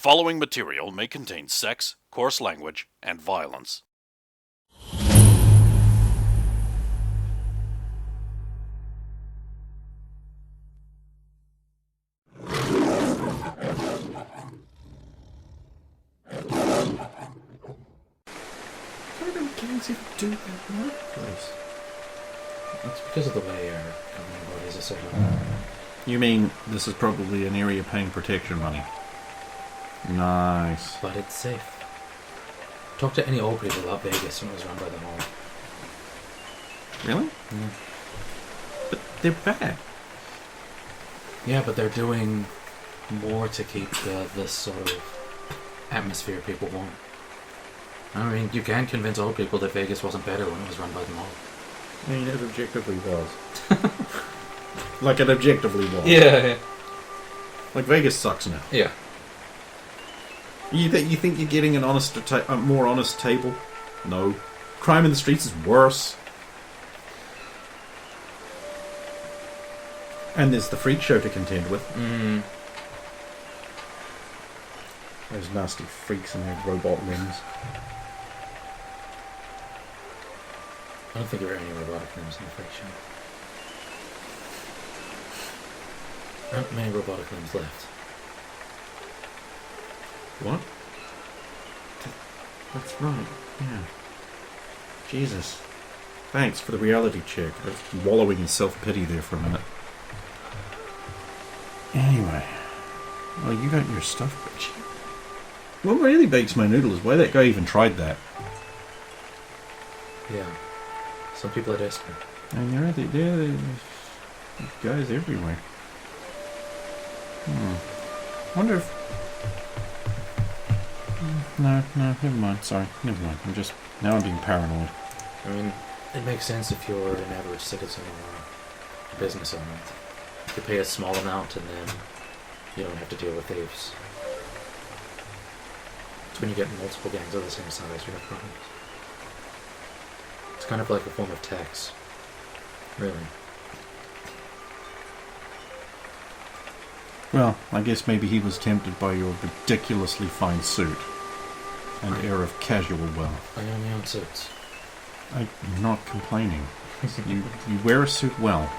following material may contain sex, coarse language, and violence. Why don't gangs even do that in the workplace? It's because of the way our governing bodies are set up. You mean this is probably an area paying protection money? Nice. But it's safe. Talk to any old people about Vegas when it was run by the mall. Really? Yeah. But they're bad. Yeah, but they're doing more to keep this sort of atmosphere people want. I mean, you can't convince old people that Vegas wasn't better when it was run by the mall. I mean, it objectively was. Like it objectively was. Yeah. Like Vegas sucks now. Yeah. You think you're getting an more honest table? No. Crime in the streets is worse. And there's the freak show to contend with. Mm. Those nasty freaks and their robot limbs. I don't think there are any robotic limbs in the freak show. There aren't many robotic limbs left. What? That's right, yeah. Jesus. Thanks for the reality check. I was wallowing in self-pity there for a minute. Anyway. Well, you got your stuff, but what really bakes my noodle is why that guy even tried that. Yeah. Some people are desperate. And there's guys everywhere. Wonder if... No, never mind. Sorry, never mind. Now I'm being paranoid. I mean, it makes sense if you're an average citizen or a business owner. You pay a small amount and then you don't have to deal with thieves. It's when you get multiple gangs of the same size you have problems. It's kind of like a form of tax. Really. Well, I guess maybe he was tempted by your ridiculously fine suit and air of casual wealth. I only own suits. I'm not complaining. You wear a suit well.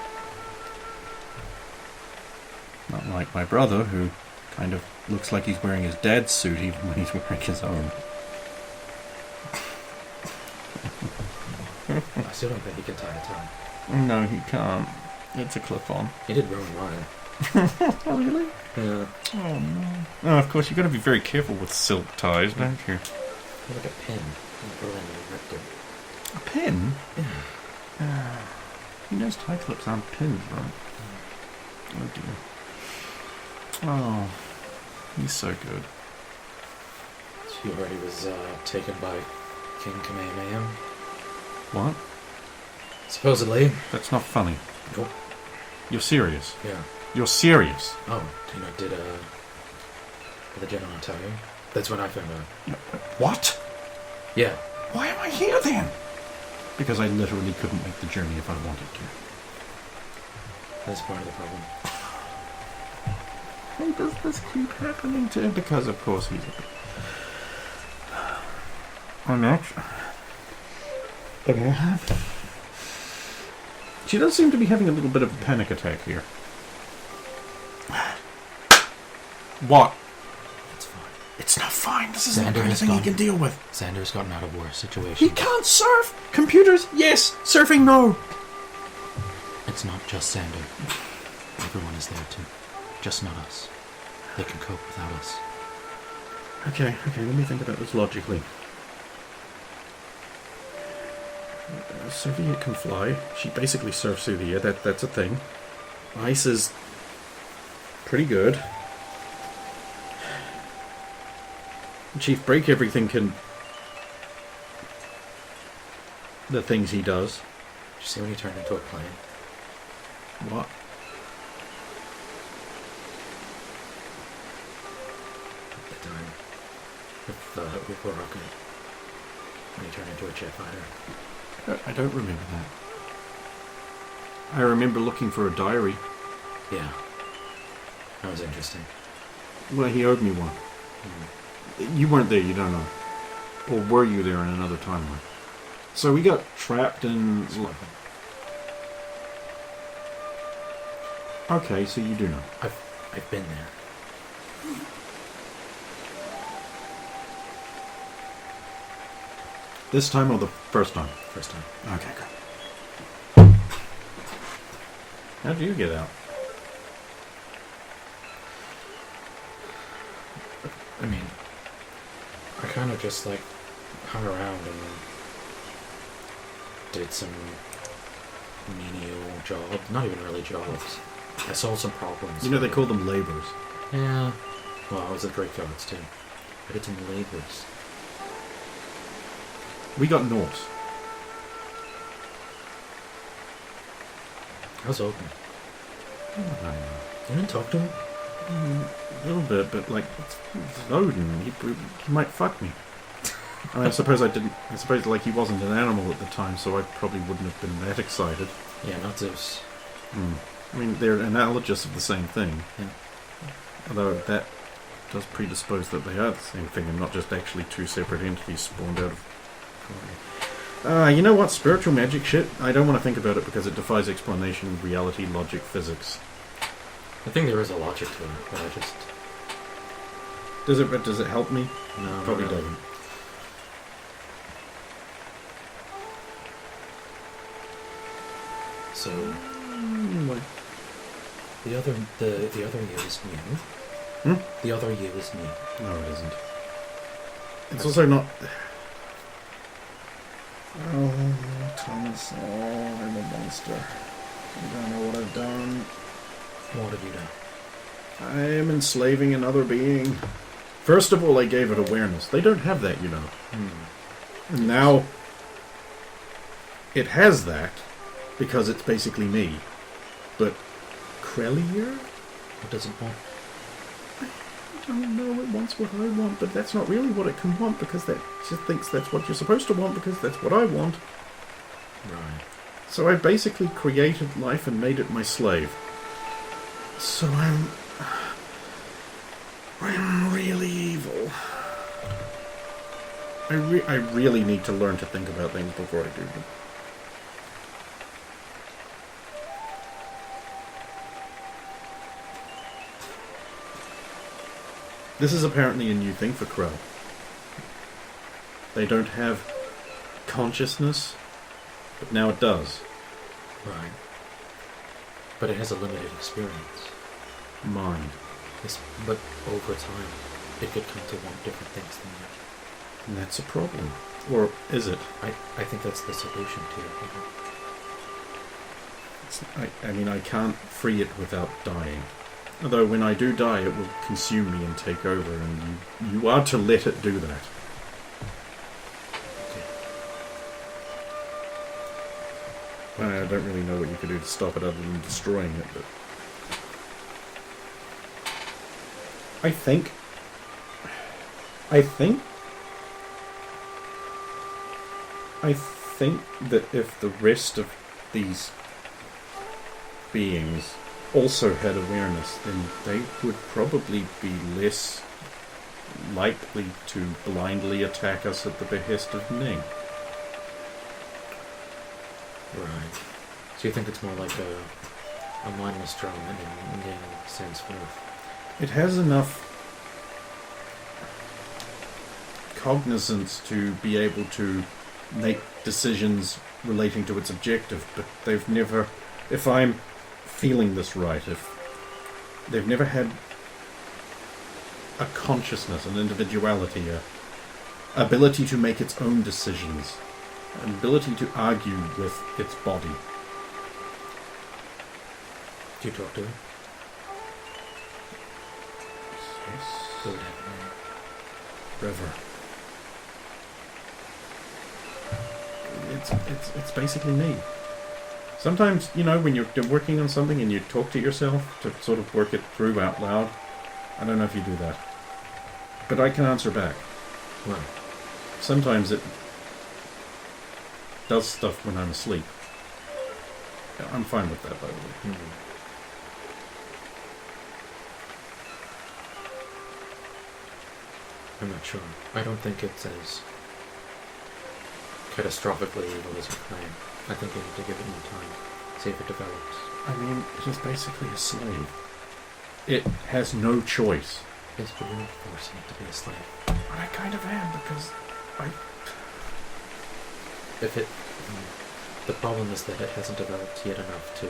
Not like my brother, who kind of looks like he's wearing his dad's suit even when he's wearing his own. I still don't think he can tie a tie. No, he can't. It's a clip-on. He did ruin mine. Oh, really? Yeah. Oh, no. Oh, of course, you've got to be very careful with silk ties, don't you? Like a pin. And ripped it. A pin? Yeah. He knows tie clips aren't pins, right? Oh, dear. Oh, he's so good. She already was taken by King Kamehameha. What? Supposedly. That's not funny. Nope. You're serious? Yeah. You're serious? Oh, did the gentleman tell you? That's when I found out. What? Yeah. Why am I here then? Because I literally couldn't make the journey if I wanted to. That's part of the problem. Why does this keep happening to him? Because of course he's I'm not. Okay. She does seem to be having a little bit of a panic attack here. What? It's fine. It's not fine. This isn't the Xander kind of has thing he gone- can deal with. Xander's gotten out of worse He situations. can't surf! Computers, yes! Surfing, no! It's not just Xander. Everyone is there too. Just not us. They can cope without us. Okay, let me think about this logically. Soviet can fly. She basically surfs through the air. That's a thing. Ice is pretty good. Chief Break Everything can... the things he does. Did you see when he turned into a plane? What? At the time. With the rocket. When he turned into a jet fighter. I don't remember that. I remember looking for a diary. Yeah. That was interesting. Well, he owed me one. You weren't there, you don't know. Or were you there in another timeline? So we got trapped in... Okay, so you do know. I've been there. This time or the first time? First time. Okay, good. How'd you get out? I mean, I kind of just like hung around and did some menial jobs. Not even really jobs. I solved some problems. You know, they call them labours. Yeah. Well, I was at graveyards too. I did some labours. We got Norse. How's Odin? You didn't talk to him? A little bit, but like, it's Odin. He might fuck me. I mean, I suppose I didn't. I suppose like he wasn't an animal at the time, so I probably wouldn't have been that excited. Yeah, not Zeus. I mean, they're analogous of the same thing. Yeah. Although that does predispose that they are the same thing and not just actually two separate entities spawned out of... you know what? Spiritual magic shit? I don't want to think about it because it defies explanation, reality, logic, physics. I think there is a logic to it, but I just... Does it help me? No, Probably really. doesn't. So, What? the other you is new. The other you is new. No, it isn't. It's also not... Oh, Thomas. Oh, I'm a monster. I don't know what I've done. What have you done? I am enslaving another being. First of all, I gave it awareness. They don't have that, you know. And now it has that because it's basically me. But Krellier? What does it want? I don't know. It wants what I want, but that's not really what it can want because that just thinks that's what you're supposed to want because that's what I want. Right. So I basically created life and made it my slave. So I'm really evil. I really need to learn to think about things before I do them. This is apparently a new thing for Crow. They don't have consciousness, but now it does. Right. But it has a limited experience. Mind. Yes, but over time, it could come to want different things than you. And that's a problem. Or is it? I think that's the solution to your problem. I mean, I can't free it without dying. Although when I do die, it will consume me and take over, and you are to let it do that. I don't really know what you could do to stop it other than destroying it, but... I think that if the rest of these beings also had awareness, then they would probably be less likely to blindly attack us at the behest of Ning. Right. So you think it's more like a mindless drone that Ning sends forth? It has enough cognizance to be able to make decisions relating to its objective, but they've never, if I'm feeling this right, if they've never had a consciousness, an individuality, a ability to make its own decisions, an ability to argue with its body. Do you talk to him? Yes. Who would have known? River. It's basically me. Sometimes, you know, when you're working on something and you talk to yourself to sort of work it through out loud. I don't know if you do that. But I can answer back. Right. Sometimes it does stuff when I'm asleep. I'm fine with that, by the way. I'm not sure. I don't think it's as catastrophically evil as you claim. I think you need to give it more time. See if it develops. I mean, it is basically a slave. It has no choice. Yes, but you're not forcing it to be a slave. But I kind of am, because If it... The problem is that it hasn't developed yet enough to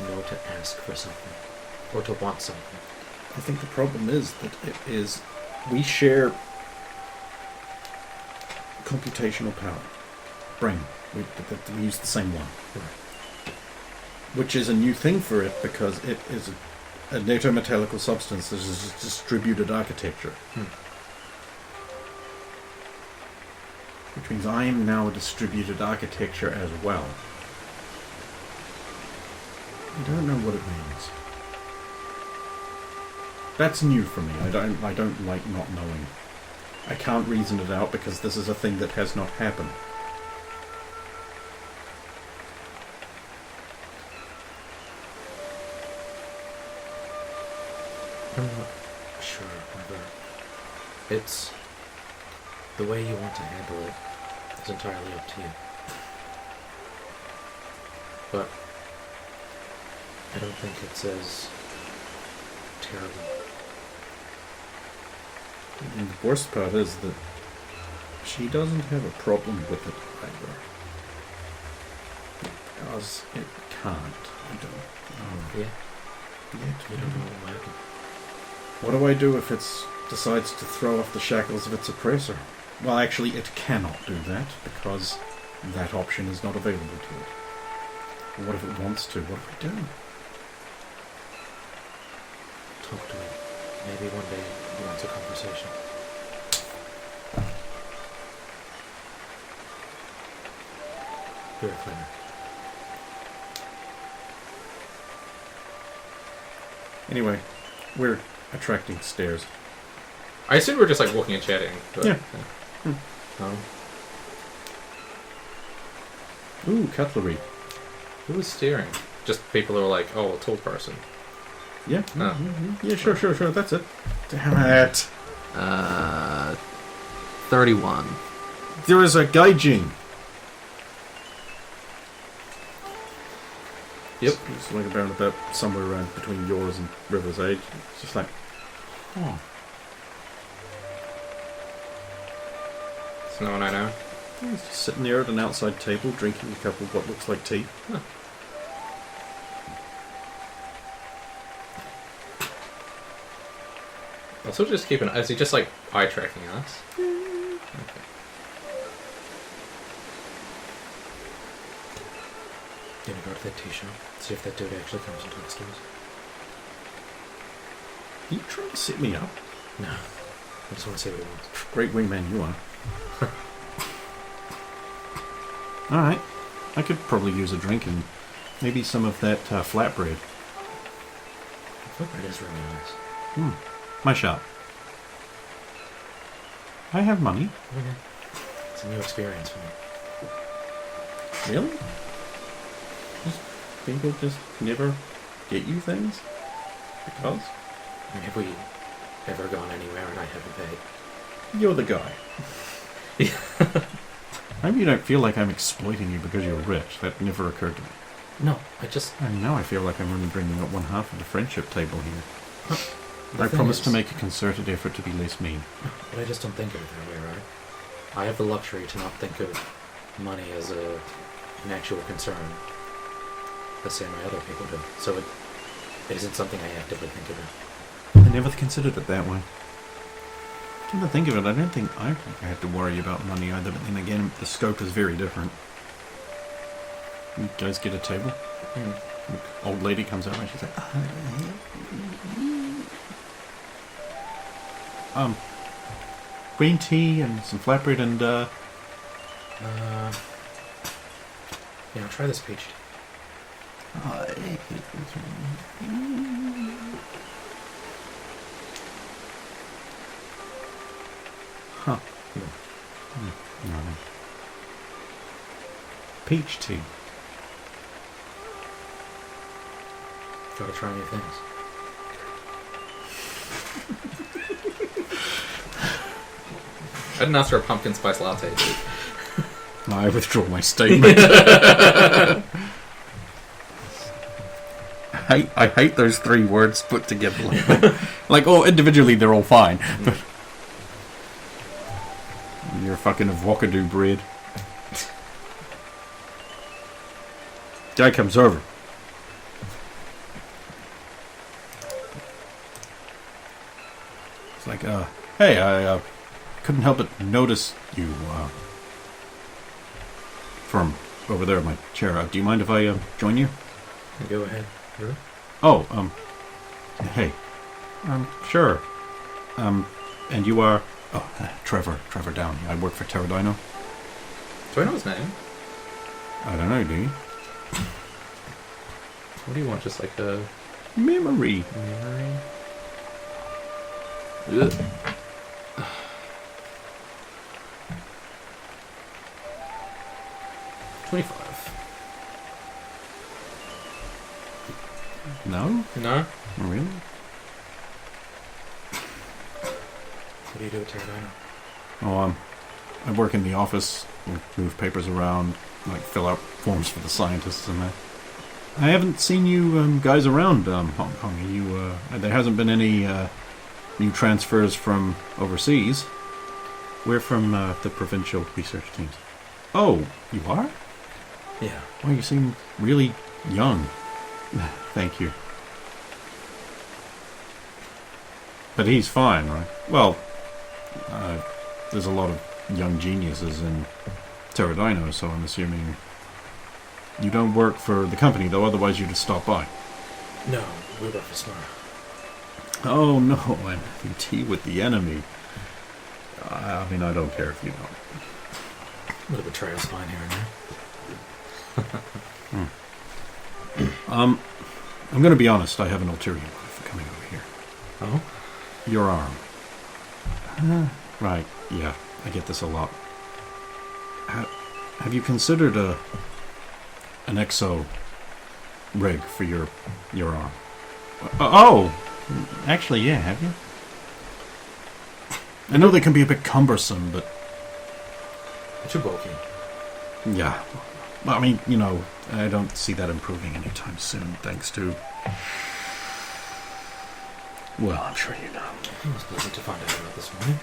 know to ask for something. Or to want something. I think the problem is that it is... We share computational power. Brain. We use the same one. Right. Which is a new thing for it, because it is a natometallical substance that is a distributed architecture. Which means I am now a distributed architecture as well. I don't know what it means. That's new for me. I don't like not knowing. I can't reason it out because this is a thing that has not happened. I'm not sure whether it's the way you want to handle it is entirely up to you. But I don't think it's as terrible. And the worst part is that she doesn't have a problem with it either. Because it can't. I don't know. Yeah? Yet. You don't know what will happen. What do I do if it decides to throw off the shackles of its oppressor? Well, actually, it cannot do that, because that option is not available to it. But what if it wants to? What do I do? Talk to him. Maybe one day he wants a conversation. Very clever. Anyway, we're attracting stares. I assume we're just like walking and chatting. But, Yeah. Um, Ooh, cutlery. who was steering? Just people who are like, oh, a tall person. Yeah. Oh. Yeah, sure. That's it. Damn it. 31. There is a gaijin. Yep. It's like about somewhere around between yours and River's age. It's just like, oh. It's no one I know. He's just sitting there at an outside table drinking a cup of what looks like tea. Huh. Also, just keep an. Is he just like eye tracking us? Okay. Gonna go to that tea shop, see if that dude actually comes and talks to us. Are you trying to set me up? No. I just want to see what he wants. Great wingman you are. Alright. I could probably use a drink and maybe some of that flatbread. Flatbread is really nice. My shop. I have money. Okay. It's a new experience for me. Really? People just never get you things? Because? I mean, have we ever gone anywhere and I haven't paid? You're the guy. Maybe you don't feel like I'm exploiting you because you're rich. That never occurred to me. No, I just... And now I feel like I'm only bringing up one half of the friendship table here. The I thing promise to is- make a concerted effort to be less mean. But I just don't think of it that way, right? I have the luxury to not think of money as an actual concern, the same way other people do. So it isn't something I actively think about. I never considered it that way. Come to think of it, I don't think I had to worry about money either, but then again, the scope is very different. You guys get a table? Old lady comes over and she's like, green tea and some flatbread and, Yeah, I'll try this peach tea. Huh. No. Peach tea. Gotta try new things. I didn't ask for a pumpkin spice latte, dude. I withdraw my statement. I hate those three words put together like that. Like, oh, individually they're all fine, but you're fucking avocado bread. Guy comes over. It's like, hey, I couldn't help but notice you from over there in my chair. Do you mind if I join you? Go ahead. Really? Oh, hey. Sure. And you are... Oh, Trevor Downey. I work for Pterodino. Do I know his name? I don't know, do you? What do you want? Just like a Memory. memory? Ugh. $25. No? No? Really? What do you do at Pterodino? Oh, I work in the office, move papers around, like fill out forms for the scientists and that. I haven't seen you guys around Hong Kong. There hasn't been any new transfers from overseas. We're from the provincial research teams. Oh, you are? Yeah. Well, you seem really young. Thank you. But he's fine, right? Well, there's a lot of young geniuses in Pterodino, so I'm assuming you don't work for the company, though, otherwise you'd have stopped by. No, we work for Smart. Oh, no, I'm having tea with the enemy. I mean, I don't care if you don't. A little betrayal's fine here and there. I'm going to be honest, I have an ulterior motive for coming over here. Oh? Your arm. Right, yeah, I get this a lot. Have you considered an exo rig for your arm? Oh! Actually, yeah, have you? I know they can be a bit cumbersome, but... Too bulky. Yeah. Well, I mean, I don't see that improving anytime soon, thanks to... Well, I'm sure you know. It was pleasant to find out about this morning.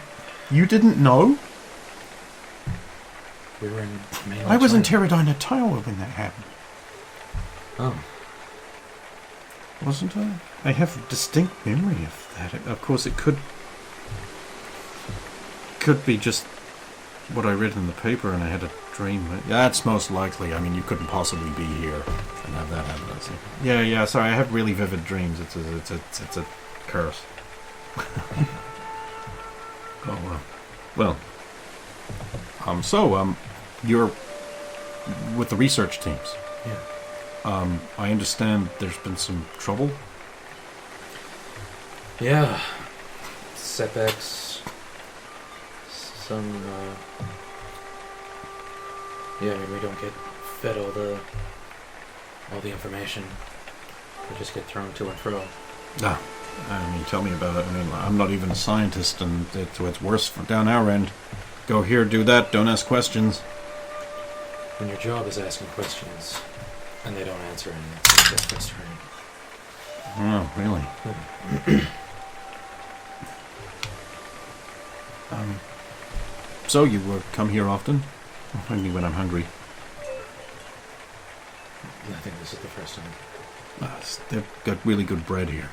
You didn't know? We were in mainland I was in China. Pterodino Tower when that happened. Oh. Wasn't I? I have a distinct memory of that. Of course, it could be just what I read in the paper and I had a dream. That's most likely. I mean, you couldn't possibly be here and have that happen. Yeah, sorry, I have really vivid dreams. It's a curse. Oh, well. You're with the research teams. Yeah. I understand there's been some trouble. Yeah. Setbacks. Some, yeah, I mean, we don't get fed all the information. We just get thrown to and fro. Ah, I mean, tell me about it. I mean, I'm not even a scientist, and it's worse down our end. Go here, do that, don't ask questions. When your job is asking questions, and they don't answer any, it's just frustrating. Oh, really? So you come here often? Only when I'm hungry. I think this is the first time. They've got really good bread here.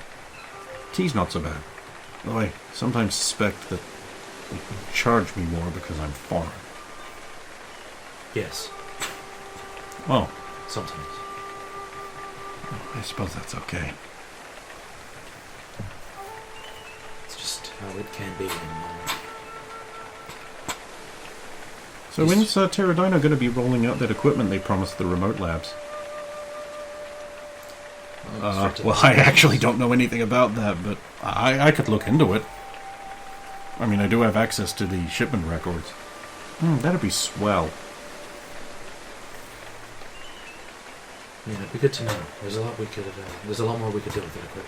Tea's not so bad. Though I sometimes suspect that they charge me more because I'm foreign. Yes. Oh, Sometimes. I suppose that's okay. It's just how it can be. So when's Pterodino going to be rolling out that equipment they promised the remote labs? Well, I actually don't know anything about that, but I could look into it. I mean, I do have access to the shipment records. That'd be swell. Yeah, it'd be good to know. There's a lot more we could do with it.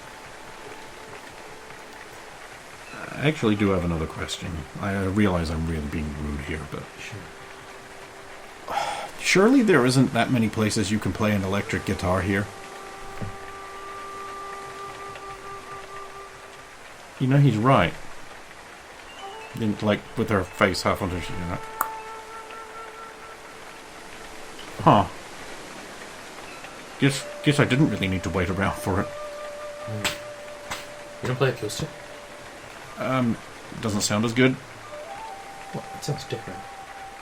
I actually do have another question. I realize I'm really being rude here, but Sure. surely there isn't that many places you can play an electric guitar here. You know, he's right. Like, with her face half under, you know. Huh. Guess I didn't really need to wait around for it. You don't play acoustic? Doesn't sound as good. Well, it sounds different.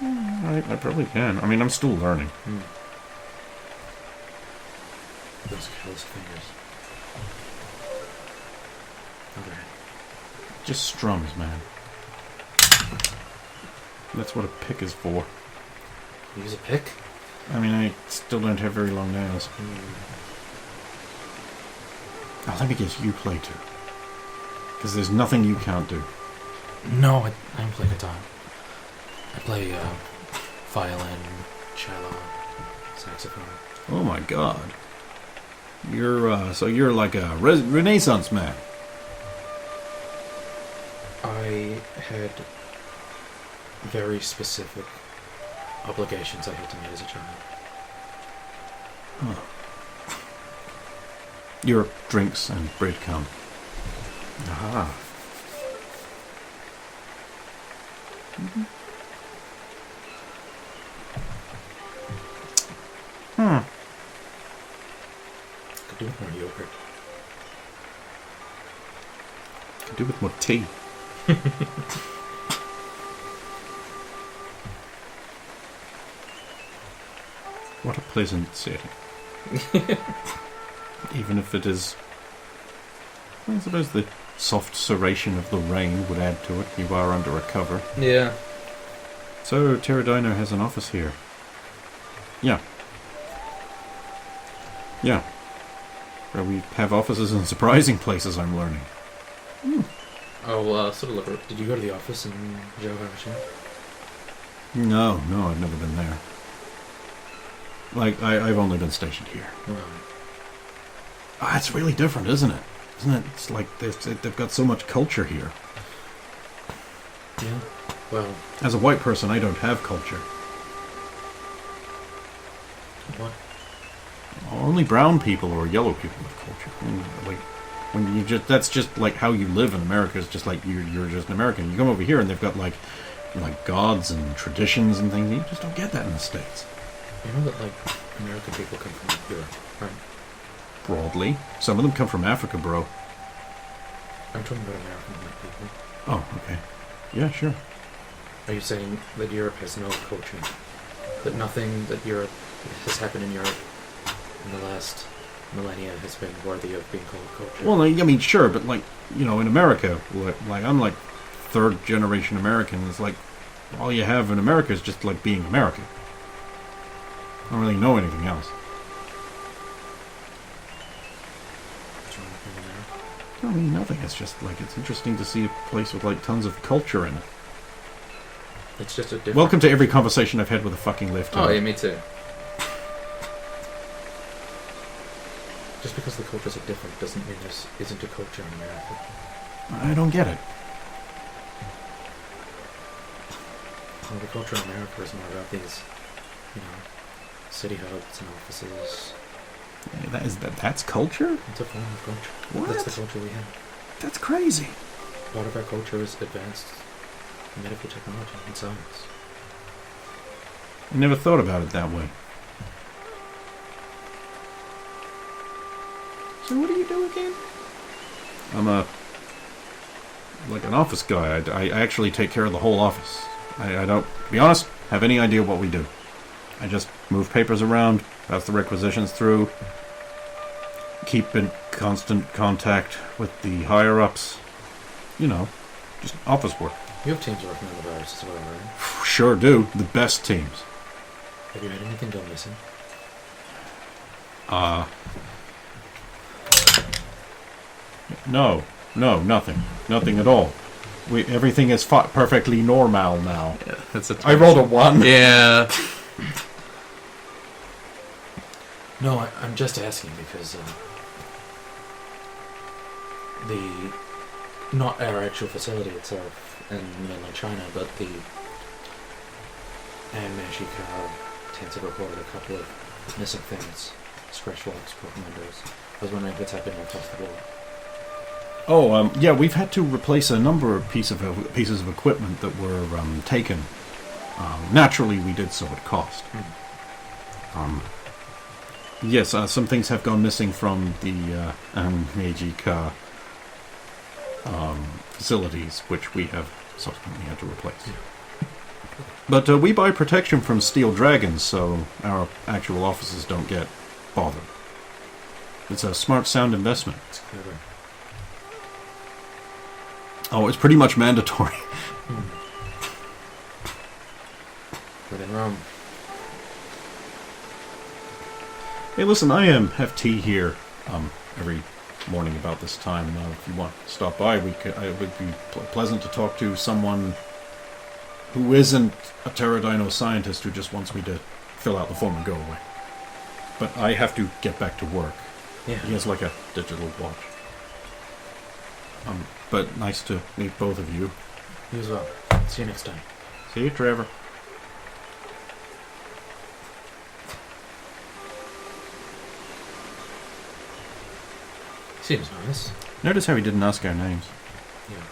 I probably can. I mean, I'm still learning. Those callous fingers. Okay. Just strums, man. That's what a pick is for. Use a pick? I mean, I still don't have very long nails. Oh, let me guess, you play too. Because there's nothing you can't do. No, I don't play guitar. I play violin, cello, saxophone. Oh my god. So you're like a Renaissance man. I had very specific obligations I had to meet as a child. Your drinks and bread come. Aha. Could do with more yogurt. Could do with more tea. What a pleasant setting. Even if it is... I suppose the soft serration of the rain would add to it. You are under a cover. Yeah. So, Pterodino has an office here. Yeah. Yeah. Where we have offices in surprising places, I'm learning. Oh, sort of look. Did you go to the office in Joe Harsham? No, I've never been there. Like, I've only been stationed here. Ah, it's really different, isn't it? Isn't it? It's like they've got so much culture here. Yeah. Well, As a white person, I don't have culture. what? Only brown people or yellow people have culture. Like, when you just—that's just like how you live in America. It's just like you're just an American. You come over here and they've got like gods and traditions and things. You just don't get that in the States. You know that, like, American people come from Europe, right? Broadly, some of them come from Africa, bro. I'm talking about American white people. Oh, okay. Yeah, sure. Are you saying that Europe has no culture? That nothing that Europe has happened in Europe in the last millennia has been worthy of being called culture? Well, I mean, sure, but like, you know, in America, like I'm like third generation American. It's like all you have in America is just like being American. I don't really know anything else. What's wrong with America? I mean, nothing. It's just like it's interesting to see a place with like tons of culture in it. It's just a different... Welcome to every conversation I've had with a fucking left. Oh, yeah, me too. Just because the cultures are different doesn't mean there isn't a culture in America. I don't get it. Well, the culture in America is more about these, you know, city hubs and offices. That's culture? It's a form of culture. What? That's the culture we have. That's crazy. Part of our culture is advanced medical technology and science. I never thought about it that way. So what do you do again? I'm like an office guy. I actually take care of the whole office. I don't, to be honest, have any idea what we do. I just move papers around, pass the requisitions through, keep in constant contact with the higher-ups. You know, just office work. You have teams working on the virus as well, right? Sure do. The best teams. Have you had anything go missing? No, nothing. Nothing at all. Everything is perfectly normal now. Yeah, that's a. I rolled a 1. Yeah. No, I'm just asking because the not our actual facility itself in mainland China, but the Anmashika tents have reported a couple of missing things, scratch locks, broken windows. I was wondering if it's happening across the board. Oh, yeah, we've had to replace a number of pieces of equipment that were taken. Naturally, we did so at cost. Yes, some things have gone missing from the Meijika facilities, which we have subsequently had to replace. But we buy protection from Steel Dragons, so our actual officers don't get bothered. It's a smart, sound investment. It's clever. Oh, it's pretty much mandatory. Within Rome. Hey, listen, I have tea here every morning about this time. If you want to stop by, it would be pleasant to talk to someone who isn't a pterodino scientist who just wants me to fill out the form and go away. But I have to get back to work. Yeah. He has like a digital watch. But nice to meet both of you. You as well. See you next time. See you, Trevor. Seems nice. Notice how he didn't ask our names. Yeah.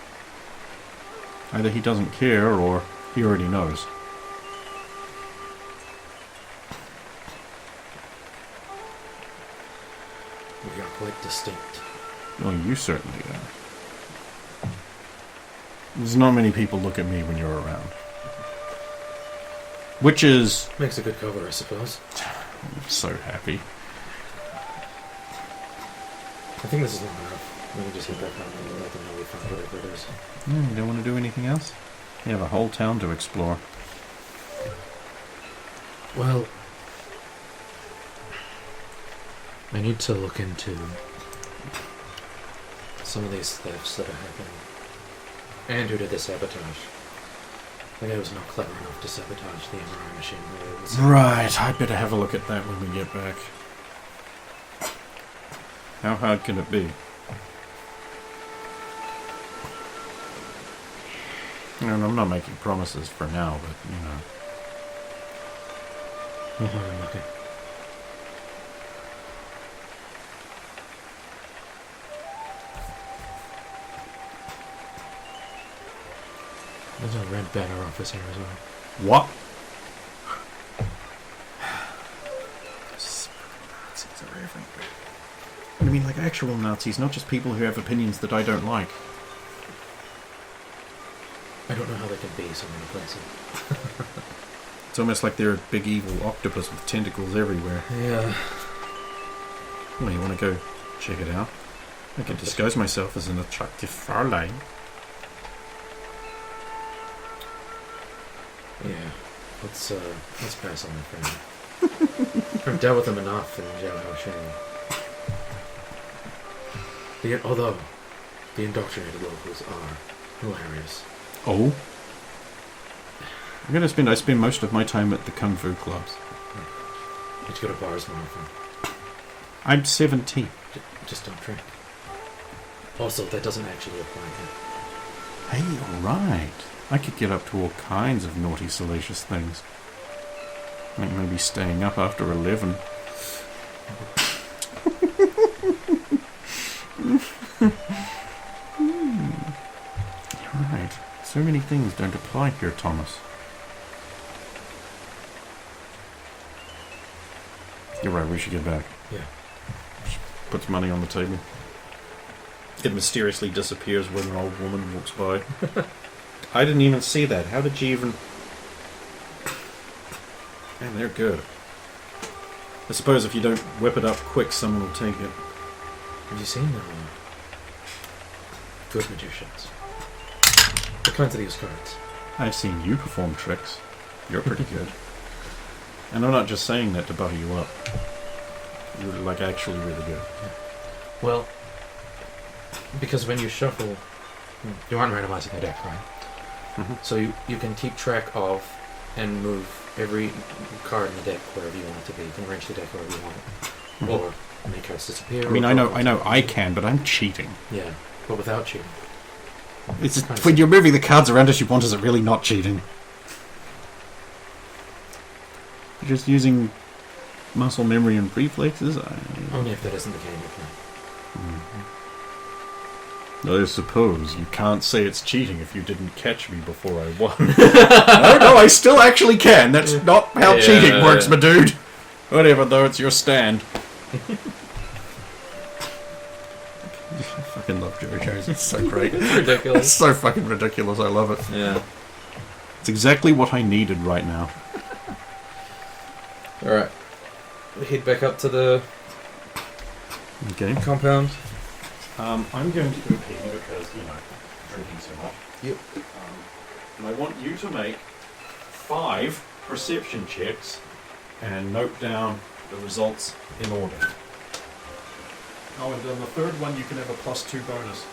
Either he doesn't care or he already knows. We are quite distinct. Well, you certainly are. There's not many people look at me when you're around. Which is... Makes a good cover, I suppose. I'm so happy. I think this is long enough. We can just head back home and let them know we found whatever it is. You don't want to do anything else? You have a whole town to explore. Well, I need to look into some of these thefts that are happening. And who did the sabotage. The guy was not clever enough to sabotage the MRI machine. Right, I'd better have a look at that when we get back. How hard can it be? And I'm not making promises for now, but, you know. Okay. There's a red banner office here as well. What? Nazis are everywhere. I mean, like actual Nazis, not just people who have opinions that I don't like. I don't know how they can be so many places. It's almost like they're a big evil octopus with tentacles everywhere. Yeah. Well, you want to go check it out? I can disguise myself as an attractive Farline. Yeah. Let's pass on, my friend. I've dealt with them enough in Jiaohao Sheng. Although, the indoctrinated locals are hilarious. Oh? I spend most of my time at the Kung Fu clubs. You should go to bars more often. I'm 17. Just don't drink. Also, that doesn't actually apply here. Hey, alright. I could get up to all kinds of naughty, salacious things. Like maybe staying up after 11. Right. So many things don't apply here, Thomas. You're right, we should get back. Yeah. Puts money on the table. It mysteriously disappears when an old woman walks by. I didn't even see that. How did you even... Man, they're good. I suppose if you don't whip it up quick, someone will take it. Have you seen good magicians? The kinds that use cards. I've seen you perform tricks. You're pretty good. And I'm not just saying that to butter you up. You're, like, actually really good. Yeah. Well, because when you shuffle, you aren't randomizing the deck, right? Mm-hmm. So you can keep track of and move every card in the deck wherever you want it to be. You can arrange the deck wherever you want it. Mm-hmm. Or make cards disappear. I mean, I know I can, but I'm cheating. Yeah, but without cheating. It's when you're moving the cards around as you want, is it really not cheating? You're just using muscle memory and reflexes? Only if that isn't the game you're playing. I suppose you can't say it's cheating if you didn't catch me before I won. No, I still actually can. That's not how cheating works, my dude. Whatever, though, it's your stand. I fucking love JoJo's. It's so great. It's ridiculous. It's so fucking ridiculous. I love it. Yeah. It's exactly what I needed right now. Alright. We head back up to the Okay. compound. I'm going to go pee because, drinking so much. Yep. And I want you to make 5 perception checks and note down the results in order. Oh, and on the third one you can have a +2 bonus.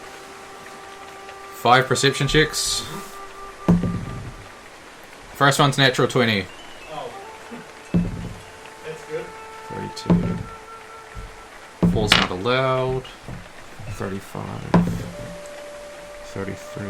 5 perception checks. First one's natural 20. Oh. That's good. 32. Fall's not allowed. 35. 33.